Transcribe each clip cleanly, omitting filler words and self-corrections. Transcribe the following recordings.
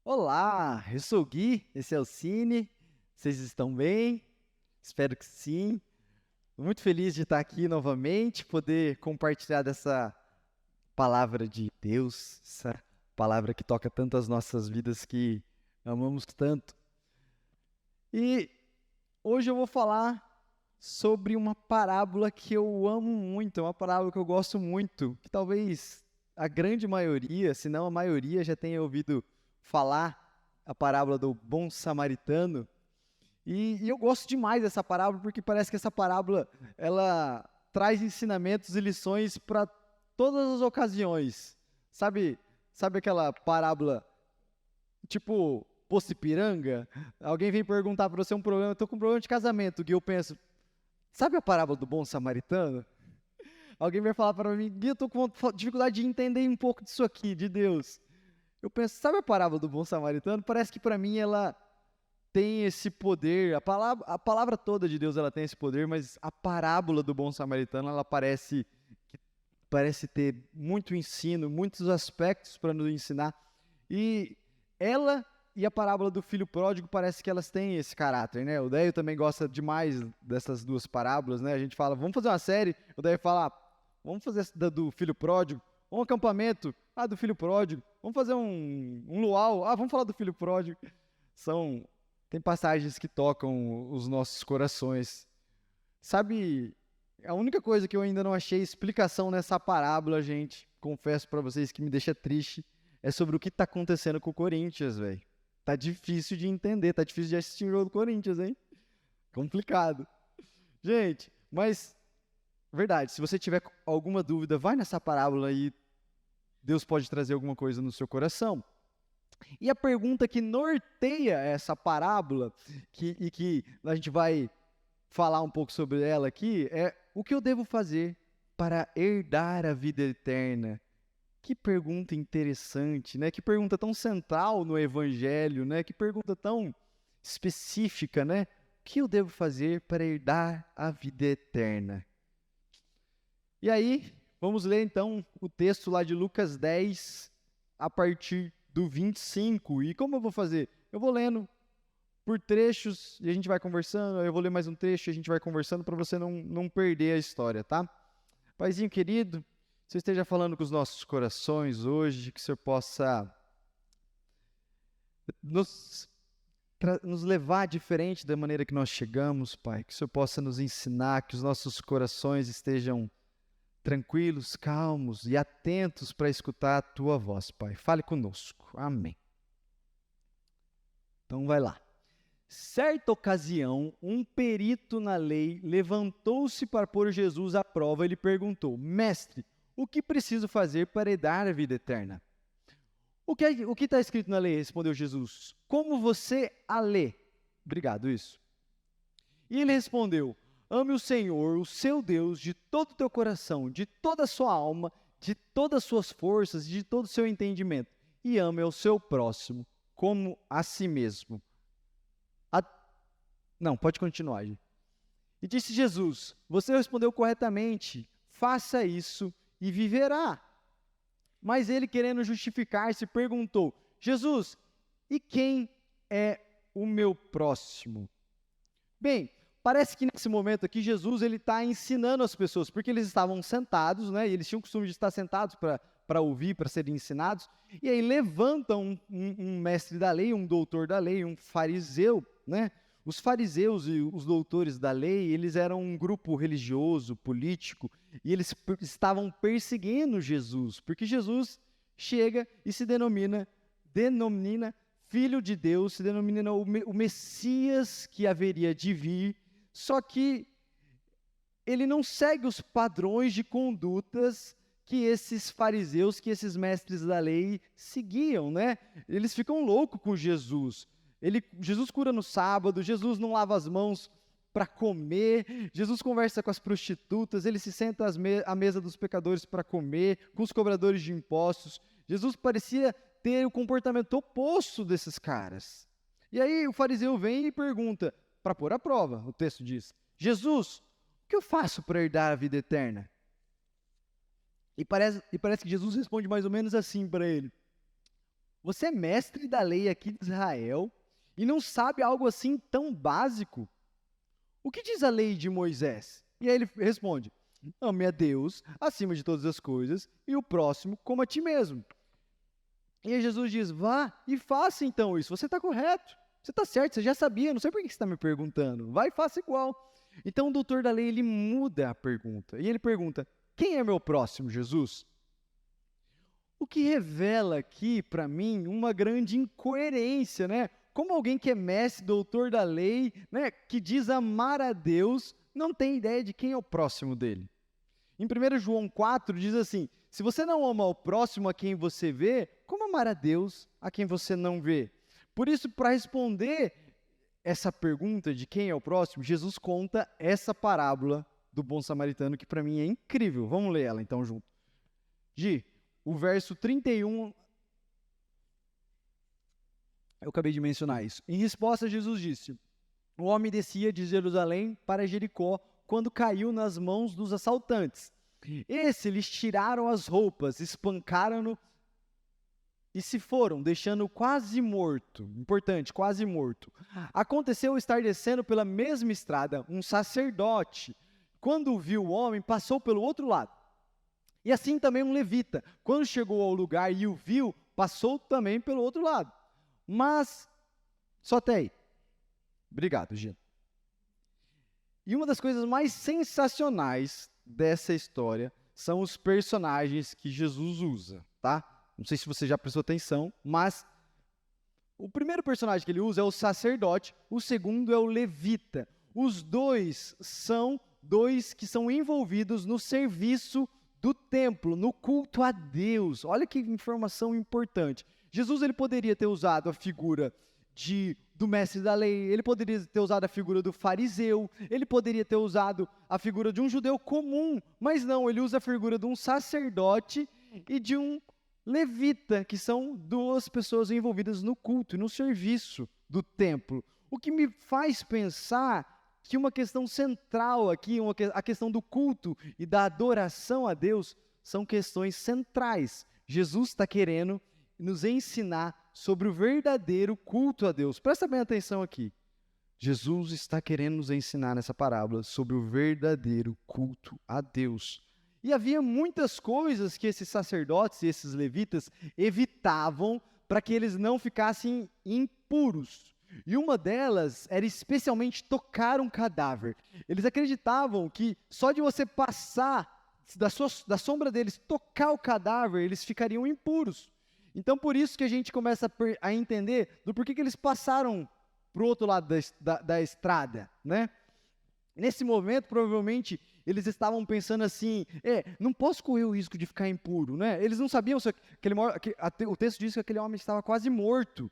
Olá, eu sou o Gui, esse é o Cine. Vocês estão bem? Espero que sim. Muito feliz de estar aqui novamente, poder compartilhar dessa palavra de Deus, essa palavra que toca tanto as nossas vidas que amamos tanto. E hoje eu vou falar sobre uma parábola que eu amo muito, é uma parábola que eu gosto muito, que talvez a grande maioria, se não a maioria, já tenha ouvido falar, a parábola do bom samaritano. E eu gosto demais dessa parábola porque parece que essa parábola ela traz ensinamentos e lições para todas as ocasiões. Sabe, sabe aquela parábola tipo Poço Ipiranga? Alguém vem perguntar para você um problema, eu tô com um problema de casamento, que eu penso, sabe a parábola do bom samaritano? Alguém vai falar para mim, Gui, eu tô com dificuldade de entender um pouco disso aqui, de Deus. Eu penso, sabe a parábola do bom samaritano? Parece que para mim ela tem esse poder, a palavra toda de Deus ela tem esse poder, mas a parábola do bom samaritano ela parece ter muito ensino, muitos aspectos para nos ensinar. E ela e a parábola do filho pródigo parece que elas têm esse caráter, né? O Deio também gosta demais dessas duas parábolas, né? A gente fala, vamos fazer uma série, o Deio fala, vamos fazer essa do filho pródigo, um acampamento, do filho pródigo, vamos fazer um luau, vamos falar do filho pródigo. São Tem passagens que tocam os nossos corações. Sabe, a única coisa que eu ainda não achei explicação nessa parábola, gente, confesso pra vocês que me deixa triste, é sobre o que tá acontecendo com o Corinthians, velho. Tá difícil de entender, tá difícil de assistir o jogo do Corinthians, hein? Complicado. Gente, mas verdade, se você tiver alguma dúvida, vai nessa parábola e Deus pode trazer alguma coisa no seu coração. E a pergunta que norteia essa parábola, que a gente vai falar um pouco sobre ela aqui, é o que eu devo fazer para herdar a vida eterna? Que pergunta interessante, né? Que pergunta tão central no Evangelho, né? Que pergunta tão específica, né? O que eu devo fazer para herdar a vida eterna? E aí, vamos ler então o texto lá de Lucas 10, a partir do 25. E como eu vou fazer? Eu vou lendo por trechos e a gente vai conversando. Eu vou ler mais um trecho e a gente vai conversando para você não perder a história, tá? Paizinho querido, que você esteja falando com os nossos corações hoje, que o Senhor possa nos, nos levar diferente da maneira que nós chegamos, Pai. Que o Senhor possa nos ensinar, que os nossos corações estejam tranquilos, calmos e atentos para escutar a Tua voz, Pai. Fale conosco. Amém. Então vai lá. Certa ocasião, um perito na lei levantou-se para pôr Jesus à prova e lhe perguntou: Mestre, o que preciso fazer para herdar a vida eterna? O que está escrito na lei? Respondeu Jesus. Como você a lê? Obrigado, isso. E ele respondeu: Ame o Senhor, o seu Deus, de todo o teu coração, de toda a sua alma, de todas as suas forças e de todo o seu entendimento. E ame ao seu próximo como a si mesmo. A... Não, pode continuar. Gente. E disse Jesus: Você respondeu corretamente, faça isso e viverá. Mas ele, querendo justificar-se, perguntou: Jesus, e quem é o meu próximo? Bem, parece que nesse momento aqui Jesus ele está ensinando as pessoas, porque eles estavam sentados, né? E eles tinham o costume de estar sentados para ouvir, para serem ensinados. E aí levanta um mestre da lei, um doutor da lei, um fariseu, né? Os fariseus e os doutores da lei, eles eram um grupo religioso, político, e eles estavam perseguindo Jesus, porque Jesus chega e se denomina Filho de Deus, se denomina o Messias que haveria de vir, só que ele não segue os padrões de condutas que esses fariseus, que esses mestres da lei seguiam, né? Eles ficam loucos com Jesus. Jesus cura no sábado, Jesus não lava as mãos para comer, Jesus conversa com as prostitutas, ele se senta à mesa dos pecadores para comer, com os cobradores de impostos. Jesus parecia ter o comportamento oposto desses caras. E aí o fariseu vem e pergunta, para pôr à prova, o texto diz: Jesus, o que eu faço para herdar a vida eterna? E parece que Jesus responde mais ou menos assim para ele: Você é mestre da lei aqui de Israel e não sabe algo assim tão básico? O que diz a lei de Moisés? E aí ele responde: ame a Deus acima de todas as coisas e o próximo como a ti mesmo. E aí Jesus diz: vá e faça então isso. Você está correto, você está certo, você já sabia, não sei por que você está me perguntando. Vai e faça igual. Então o doutor da lei, ele muda a pergunta. E ele pergunta: quem é meu próximo, Jesus? O que revela aqui, para mim, uma grande incoerência, né? Como alguém que é mestre, doutor da lei, né, que diz amar a Deus, não tem ideia de quem é o próximo dele. Em 1 João 4 diz assim: se você não ama o próximo a quem você vê, como amar a Deus a quem você não vê? Por isso, para responder essa pergunta de quem é o próximo, Jesus conta essa parábola do bom samaritano, que para mim é incrível. Vamos ler ela então junto. Gi, o verso 31, eu acabei de mencionar isso. Em resposta, Jesus disse: o homem descia de Jerusalém para Jericó quando caiu nas mãos dos assaltantes. Esses lhes tiraram as roupas, espancaram-no e se foram, deixando-o quase morto. Importante, quase morto. Aconteceu estar descendo pela mesma estrada um sacerdote. Quando viu o homem, passou pelo outro lado. E assim também um levita. Quando chegou ao lugar e o viu, passou também pelo outro lado. Mas, só até aí. Obrigado, Gino. E uma das coisas mais sensacionais dessa história são os personagens que Jesus usa, tá? Não sei se você já prestou atenção, mas o primeiro personagem que ele usa é o sacerdote, o segundo é o levita. Os dois são dois que são envolvidos no serviço do templo, no culto a Deus. Olha que informação importante. Jesus, ele poderia ter usado a figura do mestre da lei, ele poderia ter usado a figura do fariseu, ele poderia ter usado a figura de um judeu comum, mas não, ele usa a figura de um sacerdote e de um levita, que são duas pessoas envolvidas no culto e no serviço do templo. O que me faz pensar que uma questão central aqui, a questão do culto e da adoração a Deus, são questões centrais. Jesus está querendo nos ensinar sobre o verdadeiro culto a Deus. Presta bem atenção aqui. Jesus está querendo nos ensinar nessa parábola sobre o verdadeiro culto a Deus. E havia muitas coisas que esses sacerdotes e esses levitas evitavam para que eles não ficassem impuros. E uma delas era especialmente tocar um cadáver. Eles acreditavam que só de você passar da sombra deles, tocar o cadáver, eles ficariam impuros. Então, por isso que a gente começa a entender do porquê que eles passaram para o outro lado da estrada, né? Nesse momento, provavelmente, eles estavam pensando assim, não posso correr o risco de ficar impuro, né? Eles não sabiam se o texto diz que aquele homem estava quase morto.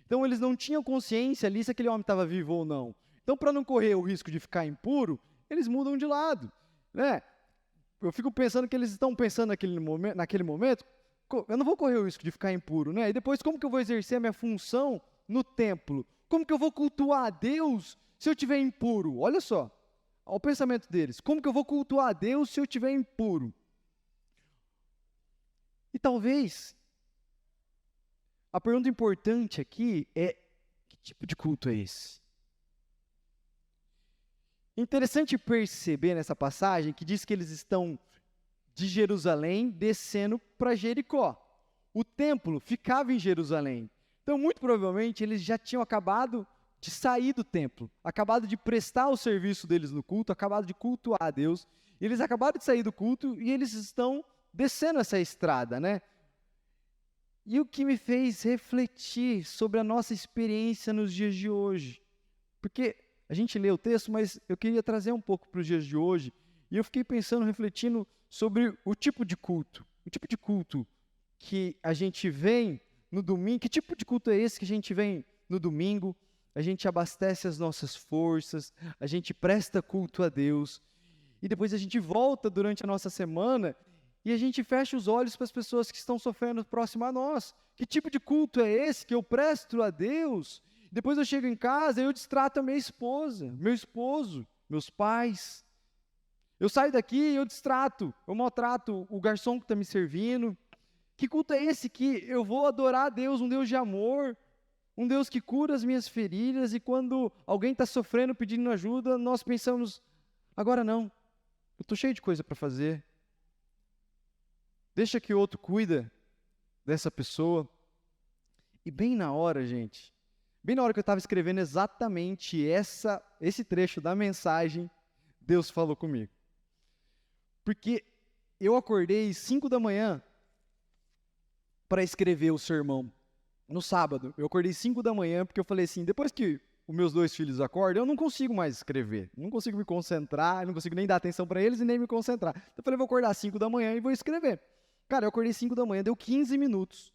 Então, eles não tinham consciência ali se aquele homem estava vivo ou não. Então, para não correr o risco de ficar impuro, eles mudam de lado, né? Eu fico pensando que eles estão pensando naquele momento, eu não vou correr o risco de ficar impuro, né? E depois, como que eu vou exercer a minha função no templo? Como que eu vou cultuar a Deus se eu estiver impuro? Olha só, olha o pensamento deles. Como que eu vou cultuar a Deus se eu estiver impuro? E talvez, a pergunta importante aqui é, que tipo de culto é esse? Interessante perceber nessa passagem que diz que eles estão de Jerusalém descendo para Jericó. O templo ficava em Jerusalém. Então, muito provavelmente, eles já tinham acabado de sair do templo, acabado de prestar o serviço deles no culto, acabado de cultuar a Deus. Eles acabaram de sair do culto e eles estão descendo essa estrada, né? E o que me fez refletir sobre a nossa experiência nos dias de hoje. Porque a gente lê o texto, mas eu queria trazer um pouco para os dias de hoje. E eu fiquei pensando, refletindo sobre o tipo de culto que a gente vem no domingo. Que tipo de culto é esse que a gente vem no domingo? A gente abastece as nossas forças, a gente presta culto a Deus, e depois a gente volta durante a nossa semana e a gente fecha os olhos para as pessoas que estão sofrendo próximo a nós. Que tipo de culto é esse que eu presto a Deus? Depois eu chego em casa e eu distrato a minha esposa, meu esposo, meus pais. Eu saio daqui e eu distrato, eu maltrato o garçom que está me servindo. Que culto é esse que eu vou adorar a Deus, um Deus de amor, um Deus que cura as minhas feridas, e quando alguém está sofrendo, pedindo ajuda, nós pensamos, agora não, eu estou cheio de coisa para fazer. Deixa que o outro cuida dessa pessoa. E bem na hora, gente, bem na hora que eu estava escrevendo exatamente esse trecho da mensagem, Deus falou comigo. Porque eu acordei 5 da manhã para escrever o sermão. No sábado, eu acordei 5 da manhã porque eu falei assim, depois que os meus 2 filhos acordam, eu não consigo mais escrever, não consigo me concentrar, não consigo nem dar atenção para eles e nem me concentrar. Então eu falei, vou acordar 5 da manhã e vou escrever. Cara, eu acordei 5 da manhã, deu 15 minutos,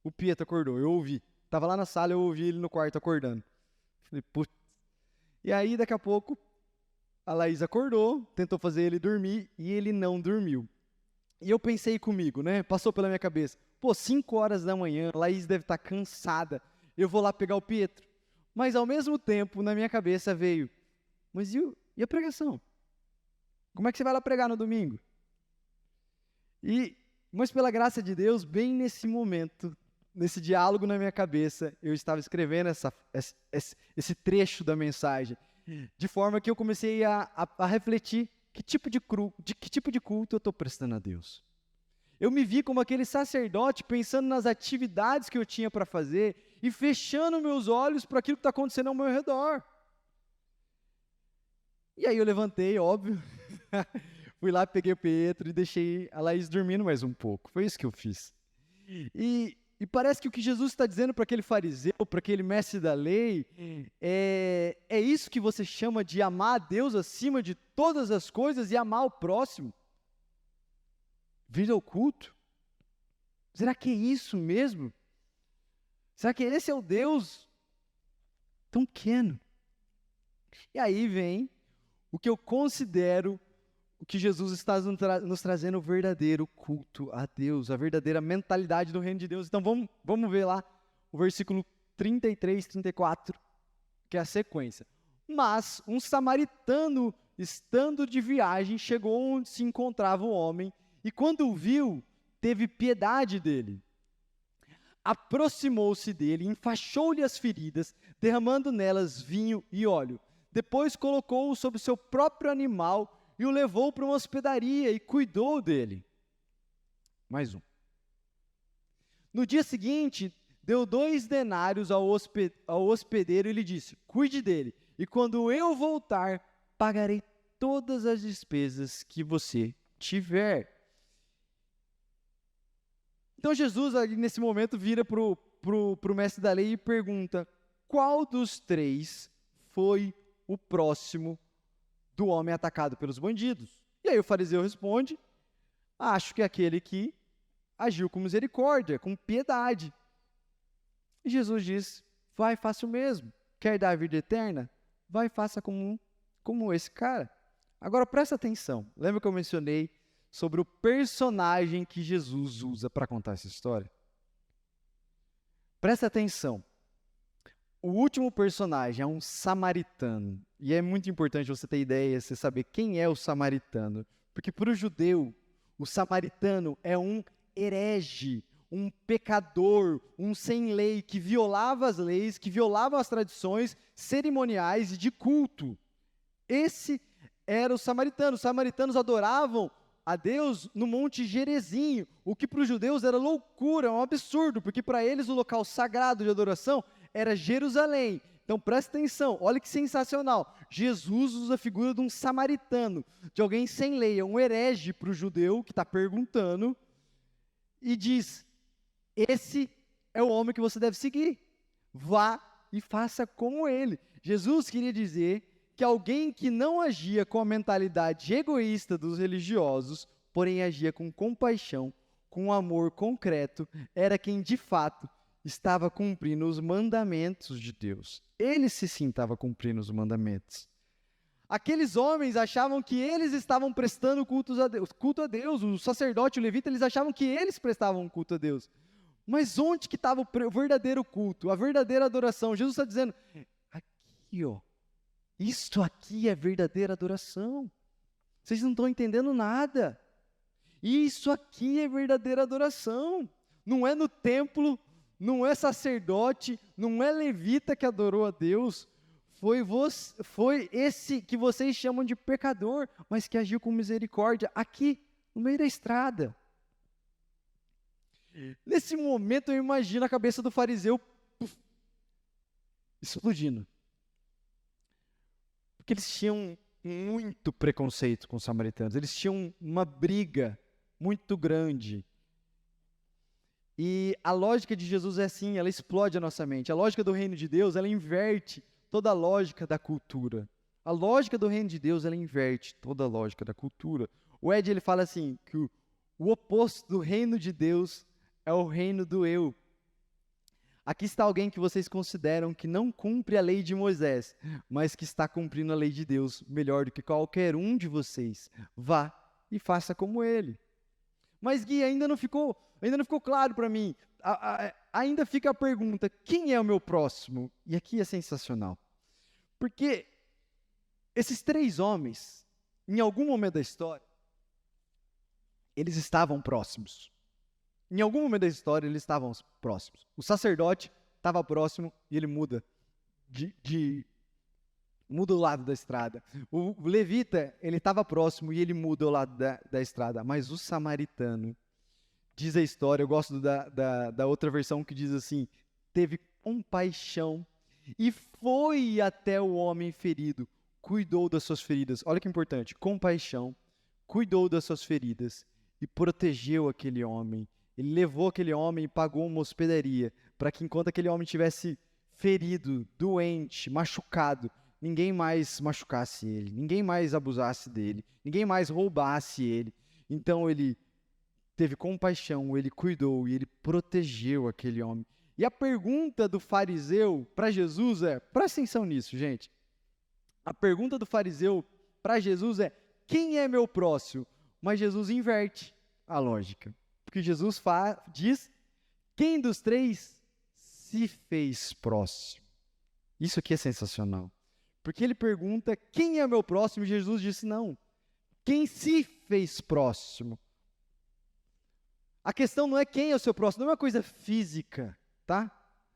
o Pietro acordou, eu ouvi. Tava lá na sala, eu ouvi ele no quarto acordando. Falei, putz. E aí, daqui a pouco, a Laís acordou, tentou fazer ele dormir e ele não dormiu. E eu pensei comigo, né? Passou pela minha cabeça. Pô, 5 horas da manhã, a Laís deve estar cansada. Eu vou lá pegar o Pietro. Mas ao mesmo tempo, na minha cabeça veio, mas e a pregação? Como é que você vai lá pregar no domingo? Mas pela graça de Deus, bem nesse momento, nesse diálogo na minha cabeça, eu estava escrevendo esse trecho da mensagem, de forma que eu comecei a refletir que tipo de culto eu estou prestando a Deus. Eu me vi como aquele sacerdote pensando nas atividades que eu tinha para fazer e fechando meus olhos para aquilo que está acontecendo ao meu redor. E aí eu levantei, óbvio, fui lá, peguei o Pietro e deixei a Laís dormindo mais um pouco. Foi isso que eu fiz. E parece que o que Jesus está dizendo para aquele fariseu, para aquele mestre da lei, é isso que você chama de amar a Deus acima de todas as coisas e amar o próximo? Vir ao culto? Será que é isso mesmo? Será que esse é o Deus tão pequeno? E aí vem o que eu considero o que Jesus está nos trazendo, o verdadeiro culto a Deus, a verdadeira mentalidade do reino de Deus. Então vamos ver lá o versículo 33, 34, que é a sequência. Mas um samaritano, estando de viagem, chegou onde se encontrava o homem, e quando o viu, teve piedade dele. Aproximou-se dele, enfaixou-lhe as feridas, derramando nelas vinho e óleo. Depois colocou-o sobre o seu próprio animal e o levou para uma hospedaria e cuidou dele. Mais um. No dia seguinte, deu 2 denários ao hospedeiro e lhe disse, cuide dele, e quando eu voltar, pagarei todas as despesas que você tiver. Então Jesus, ali nesse momento, vira para o mestre da lei e pergunta, qual dos 3 foi o próximo do homem atacado pelos bandidos? E aí o fariseu responde, acho que é aquele que agiu com misericórdia, com piedade. E Jesus diz, vai, faça o mesmo. Quer dar a vida eterna? Vai e faça como esse cara. Agora presta atenção, lembra que eu mencionei sobre o personagem que Jesus usa para contar essa história? Presta atenção. O último personagem é um samaritano. E é muito importante você ter ideia, você saber quem é o samaritano. Porque para o judeu, o samaritano é um herege, um pecador, um sem lei, que violava as leis, que violava as tradições cerimoniais e de culto. Esse era o samaritano. Os samaritanos adoravam a Deus no Monte Gerizim, o que para os judeus era loucura, um absurdo, porque para eles o local sagrado de adoração era Jerusalém. Então presta atenção, olha que sensacional. Jesus usa a figura de um samaritano, de alguém sem lei, um herege para o judeu que está perguntando, e diz, esse é o homem que você deve seguir, vá e faça como ele. Jesus queria dizer que alguém que não agia com a mentalidade egoísta dos religiosos, porém agia com compaixão, com amor concreto, era quem de fato estava cumprindo os mandamentos de Deus. Ele sim estava cumprindo os mandamentos. Aqueles homens achavam que eles estavam prestando culto a Deus, o sacerdote e o levita, eles achavam que eles prestavam culto a Deus. Mas onde que estava o verdadeiro culto, a verdadeira adoração? Jesus está dizendo, aqui ó, isto aqui é verdadeira adoração. Vocês não estão entendendo nada. Isso aqui é verdadeira adoração. não é no templo, não é sacerdote, não é levita que adorou a Deus, foi esse que vocês chamam de pecador, mas que agiu com misericórdia aqui, no meio da estrada. Nesse momento eu imagino a cabeça do fariseu explodindo. Porque eles tinham muito preconceito com os samaritanos, eles tinham uma briga muito grande. E a lógica de Jesus é assim, ela explode a nossa mente. A lógica do reino de Deus, ela inverte toda a lógica da cultura. A lógica do reino de Deus, ela inverte toda a lógica da cultura. O Ed, ele fala assim, que o oposto do reino de Deus é o reino do eu. Aqui está alguém que vocês consideram que não cumpre a lei de Moisés, mas que está cumprindo a lei de Deus melhor do que qualquer um de vocês. Vá e faça como ele. Mas Gui, ainda não ficou claro para mim. Ainda fica a pergunta, quem é o meu próximo? E aqui é sensacional. Porque esses 3 homens, em algum momento da história, eles estavam próximos. Em algum momento da história, eles estavam próximos. O sacerdote estava próximo e ele muda muda o lado da estrada. O levita, ele estava próximo e ele muda o lado da estrada. Mas o samaritano, diz a história, eu gosto da outra versão que diz assim, teve compaixão e foi até o homem ferido, cuidou das suas feridas. Olha que importante, compaixão, cuidou das suas feridas e protegeu aquele homem. Ele levou aquele homem e pagou uma hospedaria, para que enquanto aquele homem estivesse ferido, doente, machucado, ninguém mais machucasse ele, ninguém mais abusasse dele, ninguém mais roubasse ele. Então ele teve compaixão, ele cuidou e ele protegeu aquele homem. E a pergunta do fariseu para Jesus é, presta atenção nisso, gente. A pergunta do fariseu para Jesus é, quem é meu próximo? Mas Jesus inverte a lógica. Porque Jesus diz, quem dos 3 se fez próximo? Isso aqui é sensacional. Porque ele pergunta, quem é meu próximo? E Jesus disse, não. Quem se fez próximo? A questão não é quem é o seu próximo, não é uma coisa física, tá?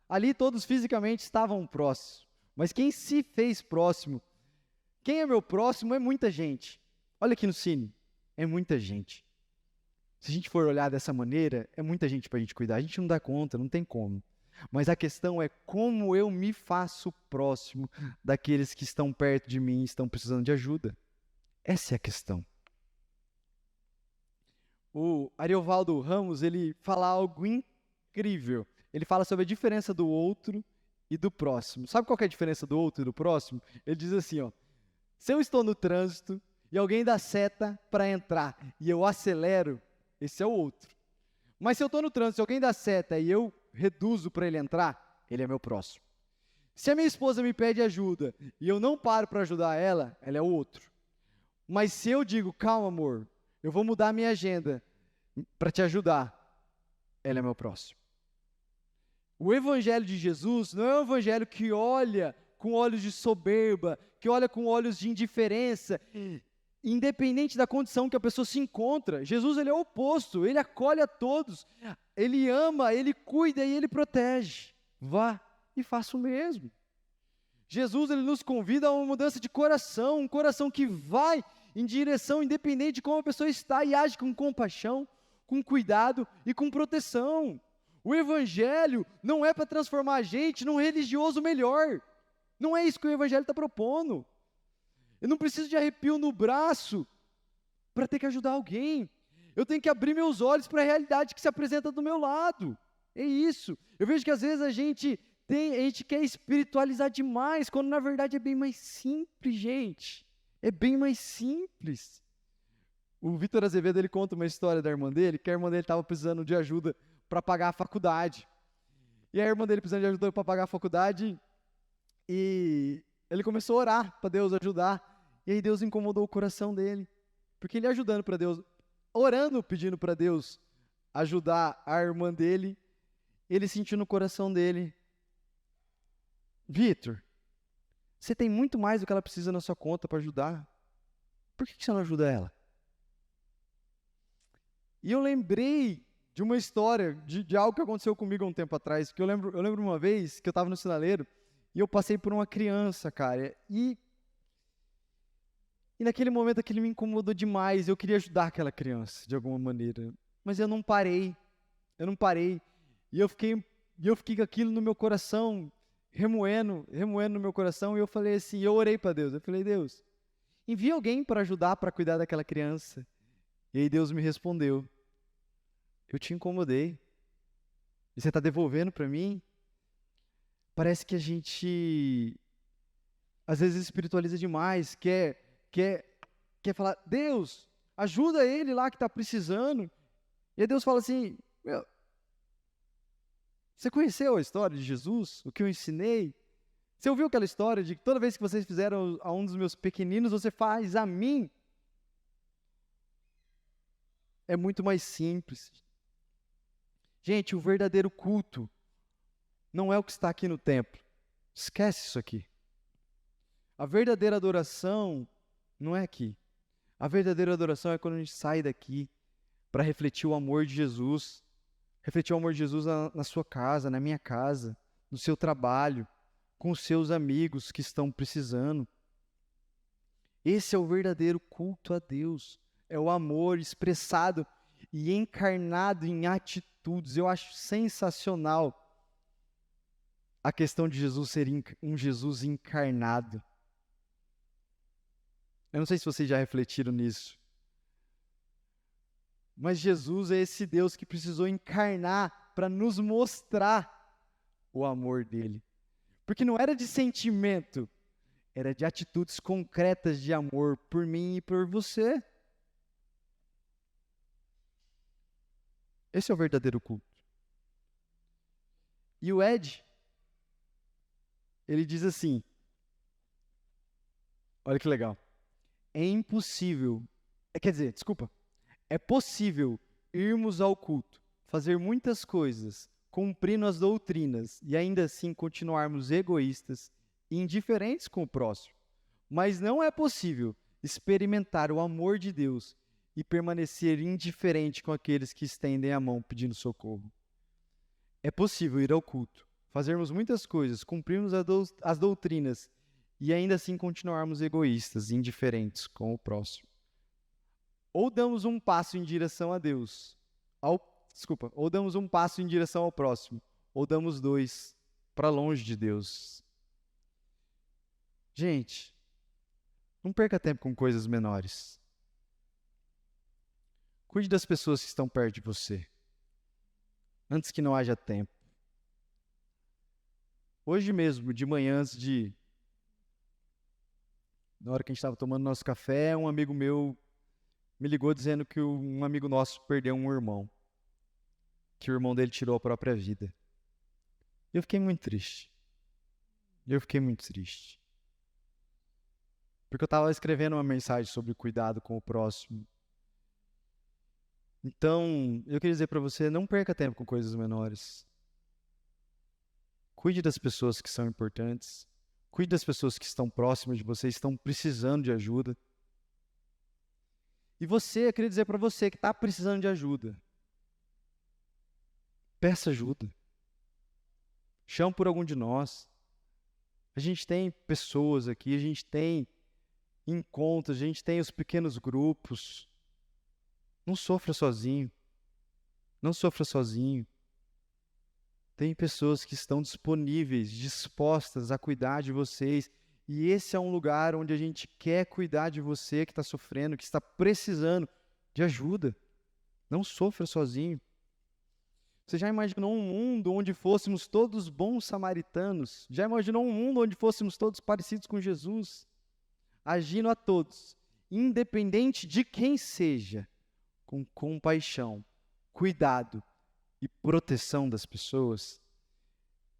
Ali todos fisicamente estavam próximos. Mas quem se fez próximo? Quem é meu próximo é muita gente. Olha aqui no Cine, é muita gente. Se a gente for olhar dessa maneira, é muita gente para a gente cuidar. A gente não dá conta, não tem como. Mas a questão é como eu me faço próximo daqueles que estão perto de mim e estão precisando de ajuda. Essa é a questão. O Ariovaldo Ramos, ele fala algo incrível. Ele fala sobre a diferença do outro e do próximo. Sabe qual que é a diferença do outro e do próximo? Ele diz assim, ó, se eu estou no trânsito e alguém dá seta para entrar e eu acelero, esse é o outro. Mas se eu estou no trânsito, se alguém dá seta e eu reduzo para ele entrar, ele é meu próximo. Se a minha esposa me pede ajuda e eu não paro para ajudar ela, ela é o outro. Mas se eu digo, calma amor, eu vou mudar a minha agenda para te ajudar, ela é meu próximo. O evangelho de Jesus não é um evangelho que olha com olhos de soberba, que olha com olhos de indiferença, independente da condição que a pessoa se encontra. Jesus, ele é o oposto, ele acolhe a todos, ele ama, ele cuida e ele protege. Vá e faça o mesmo. Jesus, ele nos convida a uma mudança de coração, um coração que vai em direção independente de como a pessoa está e age com compaixão, com cuidado e com proteção. O evangelho não é para transformar a gente num religioso melhor. Não é isso que o evangelho está propondo. Eu não preciso de arrepio no braço para ter que ajudar alguém. Eu tenho que abrir meus olhos para a realidade que se apresenta do meu lado. É isso. Eu vejo que às vezes a gente quer espiritualizar demais, quando na verdade é bem mais simples, gente. É bem mais simples. O Vitor Azevedo, ele conta uma história da irmã dele, que a irmã dele estava precisando de ajuda para pagar a faculdade. E a irmã dele precisando de ajuda para pagar a faculdade, e ele começou a orar para Deus ajudar. E aí Deus incomodou o coração dele, porque ele ajudando para Deus, orando, pedindo para Deus ajudar a irmã dele, ele sentiu no coração dele, Vitor, você tem muito mais do que ela precisa na sua conta para ajudar, por que você não ajuda ela? E eu lembrei de uma história, de algo que aconteceu comigo há um tempo atrás, porque eu lembro uma vez que eu estava no sinaleiro e eu passei por uma criança, cara, e naquele momento aquilo me incomodou demais, eu queria ajudar aquela criança, de alguma maneira, mas eu não parei, e eu fiquei com aquilo no meu coração, remoendo no meu coração, e eu falei assim, eu orei para Deus, eu falei, Deus, envia alguém para ajudar, para cuidar daquela criança. E aí Deus me respondeu, eu te incomodei, e você está devolvendo para mim? Parece que a gente, às vezes, espiritualiza demais, quer falar, Deus, ajuda ele lá que está precisando. E aí Deus fala assim, meu, você conheceu a história de Jesus, o que eu ensinei? Você ouviu aquela história de que toda vez que vocês fizeram a um dos meus pequeninos, você faz a mim? É muito mais simples. Gente, o verdadeiro culto não é o que está aqui no templo. Esquece isso aqui. A verdadeira adoração não é aqui. A verdadeira adoração é quando a gente sai daqui para refletir o amor de Jesus. Refletir o amor de Jesus na sua casa, na minha casa, no seu trabalho, com os seus amigos que estão precisando. Esse é o verdadeiro culto a Deus. É o amor expressado e encarnado em atitudes. Eu acho sensacional a questão de Jesus ser um Jesus encarnado. Eu não sei se vocês já refletiram nisso. Mas Jesus é esse Deus que precisou encarnar para nos mostrar o amor dele. Porque não era de sentimento, era de atitudes concretas de amor por mim e por você. Esse é o verdadeiro culto. E o Ed, ele diz assim, olha que legal, é possível irmos ao culto, fazer muitas coisas, cumprindo as doutrinas e ainda assim continuarmos egoístas e indiferentes com o próximo. Mas não é possível experimentar o amor de Deus e permanecer indiferente com aqueles que estendem a mão pedindo socorro. É possível ir ao culto, fazermos muitas coisas, cumprirmos as doutrinas e ainda assim continuarmos egoístas e indiferentes com o próximo. Ou damos um passo em direção a Deus, ou damos um passo em direção ao próximo, ou damos dois para longe de Deus. Gente, não perca tempo com coisas menores. Cuide das pessoas que estão perto de você, antes que não haja tempo. Hoje mesmo, de manhã, na hora que a gente estava tomando nosso café, um amigo meu me ligou dizendo que um amigo nosso perdeu um irmão, que o irmão dele tirou a própria vida. Eu fiquei muito triste. Porque eu estava escrevendo uma mensagem sobre cuidado com o próximo. Então, eu queria dizer para você, não perca tempo com coisas menores. Cuide das pessoas que são importantes. Cuide das pessoas que estão próximas de você, estão precisando de ajuda. E você, eu queria dizer para você que está precisando de ajuda. Peça ajuda. Chame por algum de nós. A gente tem pessoas aqui, a gente tem encontros, a gente tem os pequenos grupos. Não sofra sozinho. Tem pessoas que estão disponíveis, dispostas a cuidar de vocês. E esse é um lugar onde a gente quer cuidar de você que está sofrendo, que está precisando de ajuda. Não sofra sozinho. Você já imaginou um mundo onde fôssemos todos bons samaritanos? Já imaginou um mundo onde fôssemos todos parecidos com Jesus? Agindo a todos, independente de quem seja, com compaixão, cuidado e proteção das pessoas?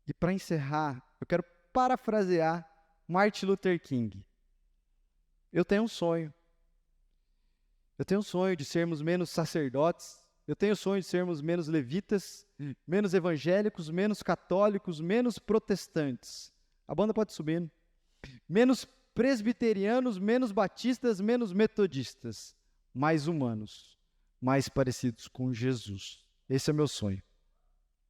E para encerrar, eu quero parafrasear Martin Luther King. Eu tenho um sonho. Eu tenho um sonho de sermos menos sacerdotes. Eu tenho o sonho de sermos menos levitas, menos evangélicos, menos católicos, menos protestantes. A banda pode subir. Menos presbiterianos, menos batistas, menos metodistas. Mais humanos, mais parecidos com Jesus. Esse é o meu sonho.